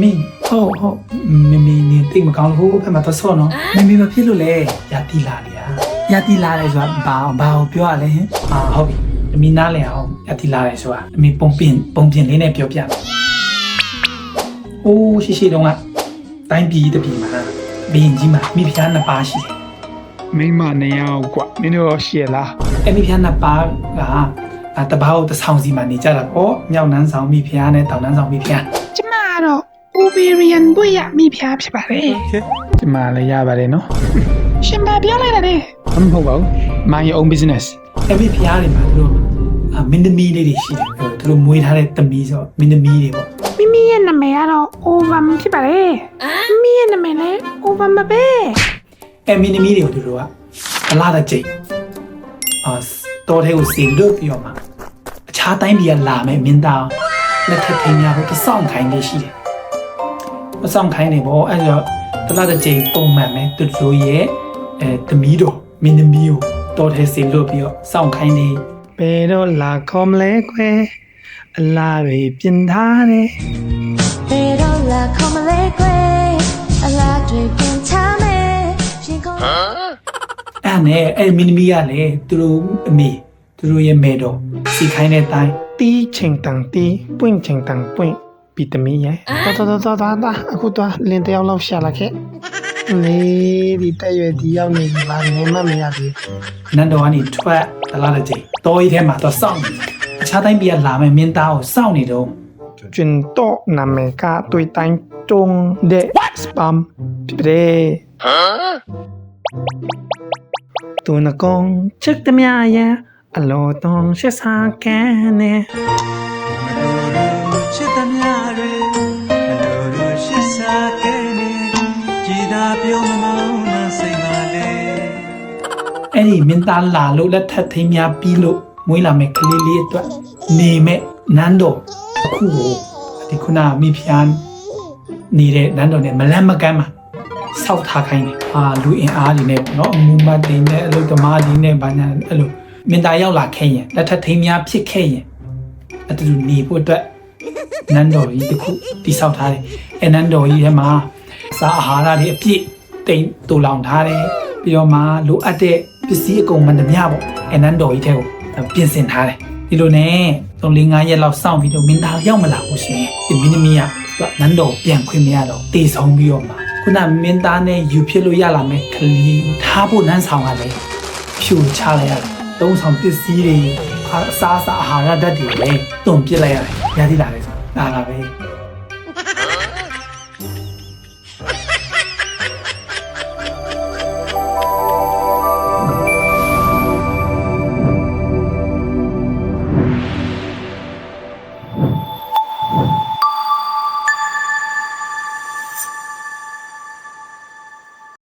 မင်းဟုတ်မင်းနေတိတ်မကောင်းလို့ဟိုဘက်မှာတော့ဆော့နော်မင်းမဖြစ်လို့လေရာတီလာနေရရာတီလာတယ်ဆိုတာဘာကိုပြောရလဲဟင်ဟုတ်ပြီမင်းနားလဲအောင်ရာတီလာတယ်ဆိုတာမင်းပုံပြင်လေးနဲ့ပြောပြမယ်အိုးရှိတုန်းကတိုင်းပြည်တပြည်မှာဘင်းကြီးမှာမိဖုရားနှစ်ပါးရှိတယ်မိမ2ယောက်ကွာမင်းတို့ရှေ့လားအဲ့မိဖုရားနှစ်ပါးကတဘာကိုတဆောင်စီမှာနေကြတာပေါ့မြောက်နန်းဆောင်မိဖုရားနဲ့တောင်နန်းဆောင်မိဖုရားကျမတော့ Ovarian ဘွေရမိဖုရားဖြစ်ပါတယ်ဒီမှာလည်းရပါတယ်နော်ရှင်ဘာပြောလိုက်တာလဲမဟုတ်ပါဘူး My own business အဲ့မိဖုရားတွေမှာသူတို့မင်းသမီးလေးတွေရှိတယ်သူတို့မွေးထားတဲ့သမီးဆိုမင်းသမီးတွေပေါ့မိမိရဲ့နာမည်ကတော့ Ovam ဖြစ်ပါတယ်မိမိရဲ့နာမည်လည်း Ovam ပါပဲအဲ့မင်းသမီးတွေကိုသူတို့ကအလားတကြိတ်တော်ထဲကိုစီလွတ်ပြီးတော့မှအခြားတိုင်းပြည်ကလာမယ်မင်းသားလက်ထပ်ထိန်များဖို့တဆောင်ခိုင်းနေရှိတယ်မဆောင်ခိုင်းနေပေါ့အဲ့တော့တလားတကြိတ်ပုံမှန်ပဲသူတို့ရဲ့သမီးတော်မင်းသမီးကိုတော်ထဲစီလွတ်ပြီးတော့စောင့်ခိုင်းနေဘယ်တော့လာခေါ်မလဲခွဲအလားတွေပြင်ထားတယ်ဘယ်တော့လာခေါ်မလဲခွဲအလားတွေပြင်ထားမယ်ရှင်ကုန်အဲ့နဲ့အဲ့မင်းသမီးကလည်းသူတို့အမေသူတို့ရဲ့မေတော်စီခိုင်းတဲ့အတိုင်းတီးချိန်တန်တီးပွင့်ချိန်တန်ပွင့်ပြီးသမီးရဲ့တော်အခုတော့လင်းတယောက်လောက်ရှာလာခဲ့နေဒီတဲ့ရွယ်ဒီရောက်နေပြီပါနေမှမရသေးနန်းတော်ကနေထွက်တလားတစ်ချိန်တော်ကြီးထဲမှာတော့စောင့်နေအခြားတိုင်းပြည်ကလာမယ်မင်းသားကိုစောင့်နေတော့ကျွန်းတော့နာမည်ကတွေ့တိုင်းတုံးတဲ့ spam ပြတဲ့သူနကောင်ချက်တမယာအလောတောင်းရှက်စားကန်နေချစ်သမျှတွေအလိုလိုရှစ်စားခဲ့နေကြည်သာပြုံးမနာစိတ်ပါလေအဲ့ဒီမင်းသားလာလို့လက်ထပ်ထိမ်းများပြီးလို့မွေးလာမဲ့ကလေးလေးအတွက်နေမဲ့နန်းတော်အခုကိုဒီခုနမိဖုရားနေတဲ့နန်းတော်နဲ့မလန့်မကမ်းမှာစောက်ထားခိုင်းတယ်လူအင်အားတွေနဲ့เนาะမူမတ်တွေနဲ့အလုပ်သမားတွေနဲ့ဘာညာအဲ့လိုမင်းသားရောက်လာခဲ့ရင်လက်ထပ်ထိမ်းများဖြစ်ခဲ့ရင်အတူတူနေဖို့အတွက်နန်းတော်ကြီးတခုတိဆောက်ထားတယ်။နန်းတော်ကြီးထဲမှာစားအာဟာရတွေအပြည့်တိမ်တူလောင်ထားတယ်။ပြီးတော့မှလိုအပ်တဲ့ပစ္စည်းအကုန်မှန်သမျှပေါ့။နန်းတော်ကြီးထဲကိုပြင်ဆင်ထားတယ်။ဒီလိုနဲ့3-5ရက်လောက်စောင့်ပြီးတော့မင်းသားရောက်မလာဘူးရှင်။ဒီမင်းသမီးကနန်းတော်ပြန်ခွင့်မရတော့တေဆုံးပြီးတော့မှခုနမင်းသားနဲ့ယူဖြစ်လို့ရလာမယ်ကလေးထားဖို့နန်းဆောင်ကလည်းဖြူချလိုက်ရတယ်။သုံးဆောင်ပစ္စည်းတွေအစားအာဟာရဓာတ်တွေလည်းတုံပြစ်လိုက်ရတယ်။ရသေးတာလေ။ဒါပါပဲ